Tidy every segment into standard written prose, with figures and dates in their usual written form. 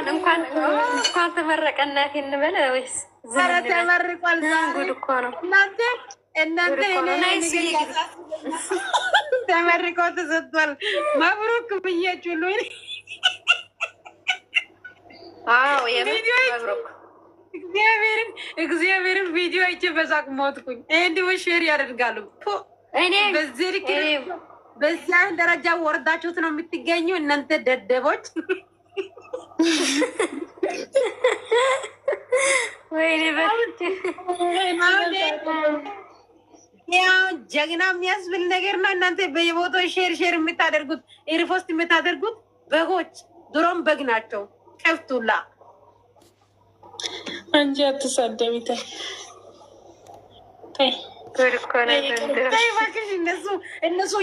እንኳን ተመረቀ እናቴ እንበል ወይስ ኧረ ተመርቋል። ጉድ እኮ ነው እናንተ ተመርቆ ተሰጥቷል። መብሩክ ብያችሁሉ። አዎ መብሩክ። እግዚአብሔርን ቪዲዮ አይቼ በሳቅ ሞትኩኝ። እንዲሁ ሼር ያደርጋሉ። በዚህ ልክ በዚያ ደረጃ ወርዳችሁት ነው የምትገኙ እናንተ ደደቦች። ወይኔ ያው ጀግና የሚያስብል ነገር ነው። እናንተ በየቦታው ሼር የምታደርጉት ሪፖስት የምታደርጉት በጎች ድሮም በግ ናቸው። ከፍቱላ አንቺ አትሳደቢተ እነሱ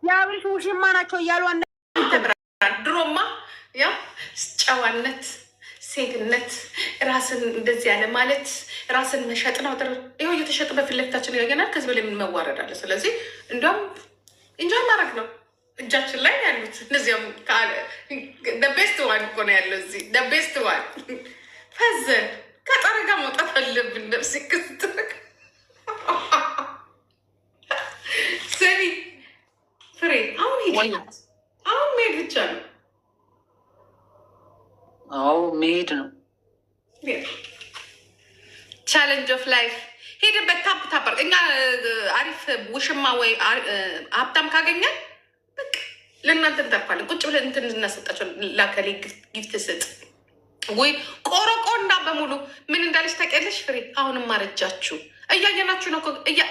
የአብርሽ ውሽማ ናቸው እያሉ ድሮማ ያው ጨዋነት፣ ሴትነት፣ ራስን እንደዚህ ያለ ማለት ራስን መሸጥ ነው። ይኸው እየተሸጠ በፊት ለፊታችን ያገናል። ከዚህ በላይ ምን መዋረድ አለ? ስለዚህ እንዲያውም እንጆይ ማድረግ ነው እጃችን ላይ ያሉት። እነዚያም ቤስት ዋን እኮ ነው ያለው እዚህ ቤስት ዋን። ፈዘን ከጠረጋ መውጣት አለብን። ነፍሴ ክስትረግ ሰኒ ፍሬ አሁን ሄድ አሁን መሄድ ብቻ ነው። አዎ መሄድ ነው። ቻሌንጅ ኦፍ ላይፍ ሄድበት። ታፕ ታፐር እኛ አሪፍ ውሽማ ወይ ሀብታም ካገኘን በቃ ለእናንተ እንተርፋለን። ቁጭ ብለን እንትን እናሰጣቸው። ላከሌ ጊፍት ስጥ ወይ ቆረቆንዳ በሙሉ ምን እንዳለች ታውቂያለሽ ፍሬ? አሁንም ማረጃችሁ እያየናችሁ ነው።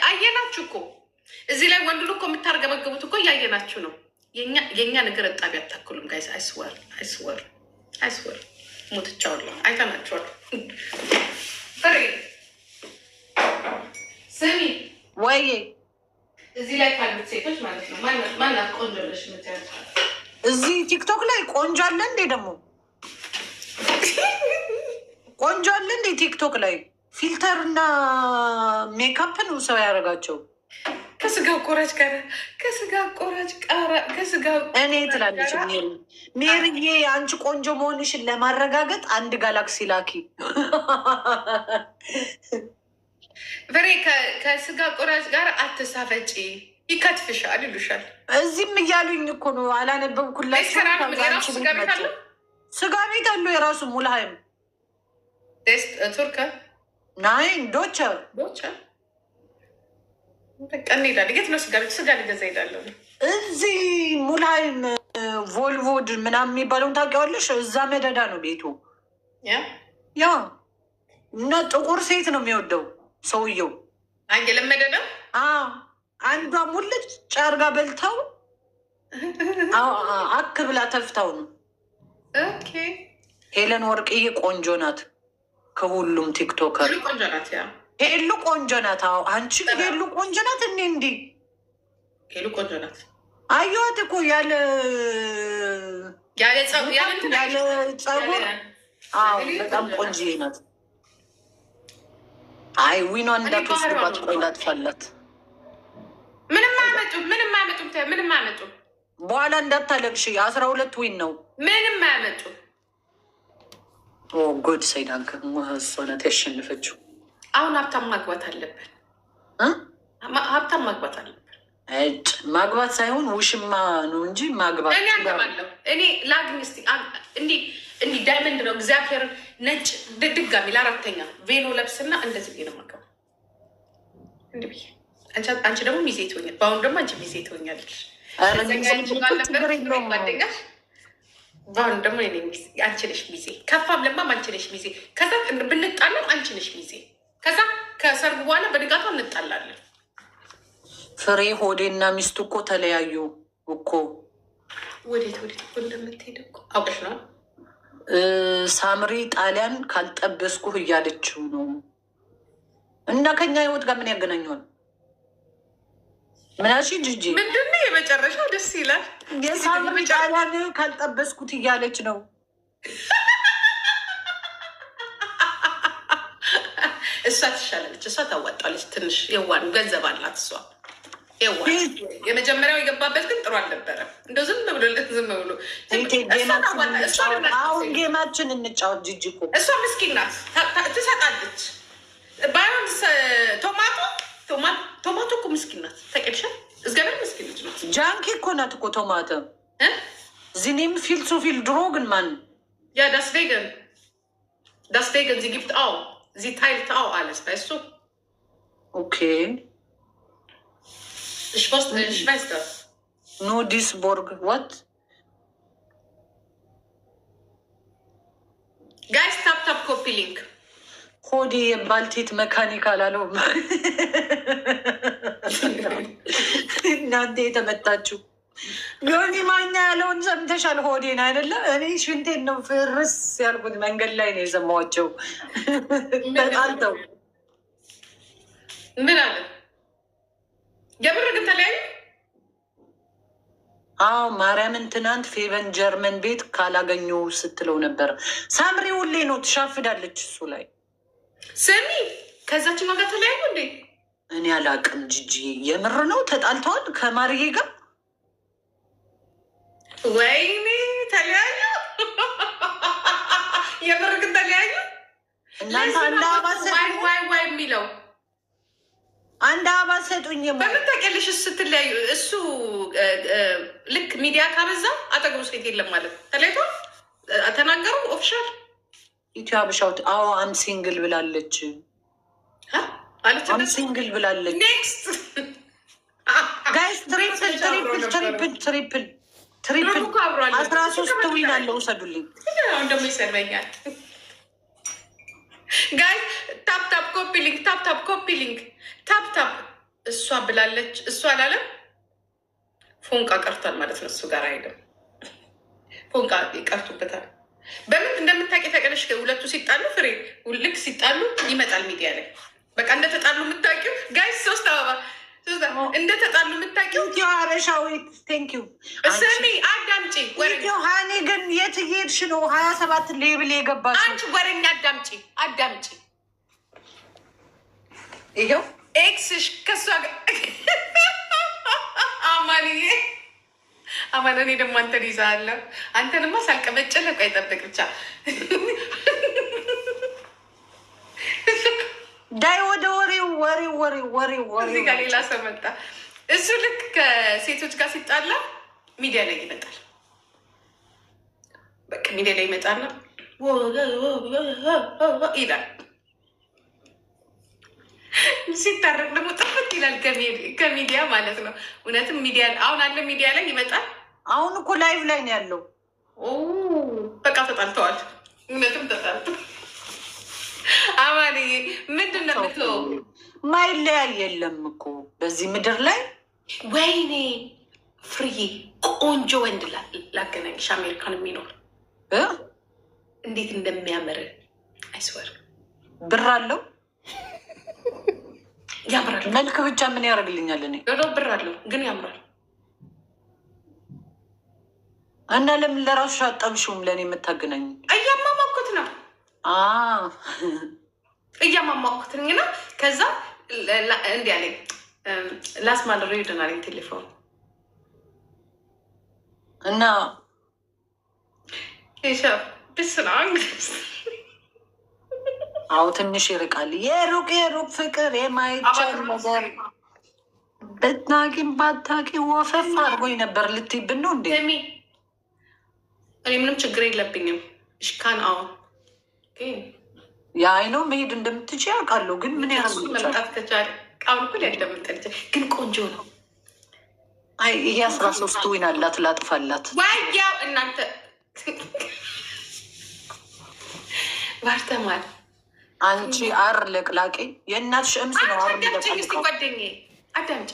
አየናችሁ እኮ እዚህ ላይ ወንዱ እኮ የምታርገበግቡት እኮ እያየናችሁ ነው። የእኛ ነገር እጣቢ አታክሉም ጋይስ። አይስወር ሞትቻዋለሁ። አይተናችኋል። ፍሬ ስሚ ወይ እዚህ ላይ ካሉት ሴቶች ማለት ነው ማናት ቆንጆ ብለሽ የምትያቸው? እዚህ ቲክቶክ ላይ ቆንጆ አለ እንዴ? ደግሞ ቆንጆ አለ እንዴ ቲክቶክ ላይ? ፊልተር እና ሜካፕ ነው ሰው ያደረጋቸው። ከስጋ ቆራጭ ጋር እኔ ትላለች ሜርዬ፣ አንቺ ቆንጆ መሆንሽን ለማረጋገጥ አንድ ጋላክሲ ላኪ። ፍሬ ከስጋ ቆራጭ ጋር አትሳፈጪ፣ ይከትፍሻል ይሉሻል። እዚህም እያሉኝ እኮ ነው። አላነበብኩላችሁ። ስጋ ቤት አለው የራሱ ሙልሃይም ቱርክ ናይን ዶቸ እንሄዳለን። የት ነው ስጋ ቤት? ስጋ ልገዛ እሄዳለሁ። እዚህ ሙልሃይም ቮልቮድ ምናምን የሚባለውን ታውቂዋለሽ? እዛ መደዳ ነው ቤቱ። ያ እና ጥቁር ሴት ነው የሚወደው ሰውየው። ለመደዳ አንዷ ሙልጭ ጨርጋ በልተው አክ ብላ ተፍታው ነው። ሄለን ወርቅዬ ቆንጆ ናት። ከሁሉም ቲክቶከር ቆንጆ ናት። ሄሉ ቆንጆ ናት። አንቺ ሄሉ ቆንጆ ናት። እኔ እንዲህ ሄሉ ቆንጆ ናት። አየኋት እኮ ያለ ጸጉር። በጣም ቆንጆ ናት። አይ ዊኗ እንዳትወስድባት። ቆይ ላጥፋላት። ምንም አያመጡም። በኋላ እንዳታለቅሽ። 12 ዊን ነው። ምንም አያመጡም። ጉድ ሰይዳንከ እሷ ናት ያሸንፈችው። አሁን ሀብታም ማግባት አለብን። ማግባት ሳይሆን ውሽማ ነው እንጂ ማግባት። እኔ አገባለሁ። እኔ ላግኝ እስኪ እንዲህ ዳይመንድ ነው እግዚአብሔር ነጭ ድጋሚ ለአራተኛ ቬሎ ለብስና እንደዚህ ብዬ ነው የማገባው። እንዲህ ብዬ አንቺ ደግሞ ሚዜ ትሆኛል። በአሁኑ ደግሞ አንቺ ሚዜ ትሆኛለች። በአሁኑ ደግሞ አንቺ ነሽ ሚዜ። ከፋም ለማም አንቺ ነሽ ሚዜ። ከዛ ብንጣለም አንቺ ነሽ ሚዜ። ከዛ ከሰርጉ በኋላ በንጋቷ እንጣላለን። ፍሬ ሆዴና ሚስቱ እኮ ተለያዩ እኮ። ወዴት እኮ እንደምትሄድ እኮ አውቀሽ ነው። ሳምሪ ጣሊያን ካልጠበስኩህ እያለችው ነው። እና ከኛ ህይወት ጋር ምን ያገናኘዋል? ምናሽ ጅጂ ምንድን ነው የመጨረሻው? ደስ ይላል። የሳምሪ ጣሊያን ካልጠበስኩት እያለች ነው። እሷ ትሻላለች። እሷ ታዋጣለች። ትንሽ የዋን ገንዘብ አላት እሷ። የመጀመሪያው የገባበት ግን ጥሩ አልነበረም። እንደው ዝም ብሎ አሁን ጌማችን እንጫወት። ጂጂ እኮ እሷ ምስኪን ናት፣ ትሰጣለች። ባይሆን ቶማቶ እኮ ምስኪን ናት። ታውቂያለሽ? እዝገበር ምስኪን ልጅ ናት። ጃንኪ እኮ ናት እኮ ቶማቶ ዚኒም ፊል ሱ ፊል ድሮግን ማን ያ ዳስቬገን ዚ ጊፍት አው ዚ ታይልት አው alles weißt du? Okay. Ich weiß das. No Duisburg. What? Guys, tap copy link. ሆዴ የባልቴት መካኒካል አለው። እናንተ የተመታችሁ ዮኒ ማኛ ያለውን ሰምተሻል? ሆዴን አይደለ? እኔ ሽንቴን ነው ፍርስ ያልኩት። መንገድ ላይ ነው የሰማኋቸው ተጣልተው። ምን አለ? የምር ግን ተለያዩ? አዎ ማርያምን ትናንት ፌቨን ጀርመን ቤት ካላገኙ ስትለው ነበር። ሳምሪ ሁሌ ነው ትሻፍዳለች እሱ ላይ። ስሚ ከዛችን ጋር ተለያዩ እንዴ? እኔ አላቅም። ጂጂ የምር ነው ተጣልተዋል ከማርዬ ጋር? ወይኔ ተለያዩ። የምር ግን ተለያዩ? እናንተ አንድ አባሰ ዋይ የሚለው አንድ አባ ሰጡኝ። በምን ታውቂያለሽ? ስትለያዩ እሱ ልክ ሚዲያ ካበዛ አጠገቡ ሴት የለም ማለት ተለያይቶ ተናገሩ። ኦፊሻል ኢትዮ አበሻውት አዎ አም ሲንግል ብላለች። አም ሲንግል ብላለች። ኔክስት ጋይስ ትሪፕል 13 ዊን አለው። ውሰዱልኝ። ደግሞ ይሰድበኛል። ጋይስ ታፕ ኮፒ ሊንክ ታፕ ኮፒ ሊንክ ታፕ እሷ ብላለች። እሱ አላለም። ፎንቃ ቀርቷል ማለት ነው። እሱ ጋር አይደለም ፎንቃ ይቀርቱበታል። በምን እንደምታውቂ ታውቂያለሽ? ሁለቱ ሲጣሉ ፍሬ ልክ ሲጣሉ ይመጣል ሚዲያ ላይ በቃ እንደተጣሉ የምታውቂው ጋይስ። ሶስት አበባ እንደተጣሉ የምታውቂው ኢትዮ ሀበሻዊ ቴንክ ዩ። ስሚ አዳምጪ። ኢትዮ ሀኒ ግን የት እየሄድሽ ነው? 27 ሌብል የገባሽ አንቺ ወሬኛ አዳምጪ። ይሄው ኤክስሽ ከሷ ጋር አማን እኔ ደግሞ አንተን ይዛለሁ። አንተንማ ሳልቀመጨለቅ አይጠብቅ ብቻ ዳይ ወደ ወሬው እዚህ ጋር ሌላ ሰው መጣ። እሱ ልክ ከሴቶች ጋር ሲጣላ ሚዲያ ላይ ይመጣል። በቃ ሚዲያ ላይ ይመጣና ይላል። ሲታረቅ ደግሞ ጥፍት ይላል ከሚዲያ ማለት ነው። እውነትም ሚዲያ አሁን አለ ሚዲያ ላይ ይመጣል። አሁን እኮ ላይቭ ላይ ነው ያለው። በቃ ተጣልተዋል። እውነትም ተጣልተ አማንዬ ምንድን ነው የምትለው? ማይለያይ የለም እኮ በዚህ ምድር ላይ። ወይኔ ፍርዬ ቆንጆ ወንድ ላገናኝሽ፣ አሜሪካን የሚኖር እንዴት እንደሚያምር አይስወር። ብር አለው ያምራል። መልክ ብቻ ምን ያደርግልኛል? እኔ ብር አለው ግን ያምራል። እና ለምን ለራሱ አጠብሽውም? ለእኔ የምታገናኝ እያማማኩት ነው እያማማኩትኝ ነው። ከዛ እንዲህ አለኝ ላስማልሮ ይደናለኝ ቴሌፎን እና ብስና አዎ ትንሽ ይርቃል። የሩቅ ፍቅር የማይቻል ነገር ብታቂም ባታቂ ወፈፍ አድርጎኝ ነበር ልትይብን ነው እንዴ? እኔ ምንም ችግር የለብኝም። እሽካን አሁን የአይነው መሄድ እንደምትችይ ያውቃለሁ። ግን ምን ያህል መምጣት ከቻለ ቃሉ እኮ ሊያዳምጠን ግን ቆንጆ ነው። አይ ይሄ 13 ዊን አላት ላጥፋላት። ዋያው እናንተ ባርተማል አንቺ አር ለቅላቂ የእናትሽ እምስ ነው። አር ለቅላቂ ጓደኛዬ አዳምጪ።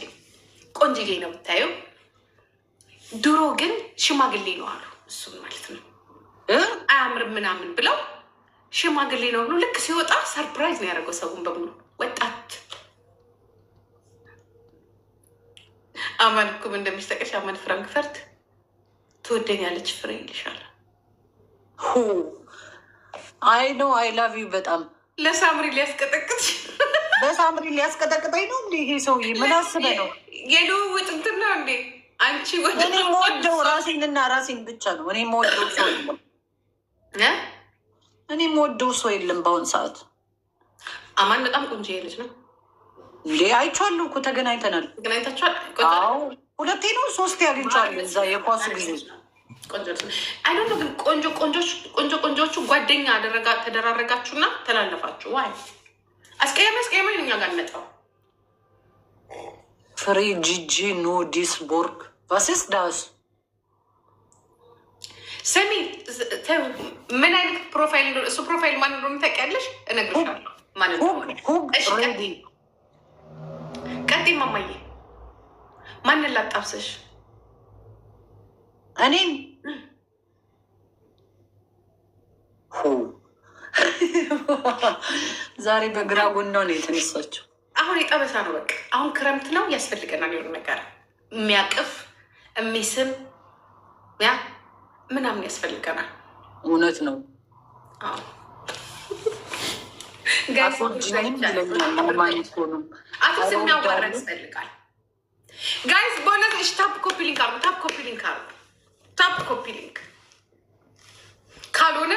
ቆንጅዬ ነው የምታየው። ድሮ ግን ሽማግሌ ነው አሉ። እሱም ማለት ነው አያምርም ምናምን ብለው ሽማግሌ ነው ብሎ ልክ ሲወጣ ሰርፕራይዝ ነው ያደረገው ሰውን በሙሉ። ወጣት አማን እኮ እንደሚስተቀሽ አማን ፍራንክፈርት ትወደኛለች ፍሬ ይልሻል። አይ ኖ አይ ላቭ ዩ በጣም ለሳምሪ ሊያስቀጠቅጥ በሳምሪ ሊያስቀጠቅጠኝ ነው እንዴ? ይሄ ሰውዬ ምን አስበህ ነው? የልውውጥ እንትን ነው እንዴ? አንቺ እኔ የምወደው ራሴንና ራሴን ብቻ ነው። እኔ የምወደው ሰው የለም። እኔ የምወደው ሰው የለም በአሁን ሰዓት። አማን በጣም ቆንጆ ልጅ ነው እንዴ? አይቼዋለሁ እኮ ተገናኝተናል። ተገናኝታችኋል? ሁለቴ ነው ሶስቴ አግኝቼዋለሁ እዛ የኳሱ ጊዜ። አይ ዶንት ኖ ግን ቆንጆቹ ጓደኛ ተደራረጋችሁና ተላለፋችሁ። ዋይ አስቀያሚ እኛ ጋር መጣው ፍሬ ጂጂ ኖ ዲስቦርግ ቫስስ ዳስ ሰሚ ምን አይነት ፕሮፋይል እንደሆነ እሱ ፕሮፋይል ማን እንደሆነ ታውቂያለሽ? እነግርሻለሁ ማለት ነው። ቀጥይ ማማዬ። ማንን ላጣብሰሽ? እኔም ዛሬ በግራ ጎኗ ነው የተነሳችው። አሁን የጠበሳ ነው በቃ። አሁን ክረምት ነው፣ ያስፈልገናል የሆነ ነገር የሚያቅፍ የሚስም ያ ምናምን ያስፈልገናል። እውነት ነው። አትስ የሚያዋራ ያስፈልጋል። ጋይዝ በእውነት እሺ፣ ታፕ ኮፒ ሊንክ አርጉ። ካልሆነ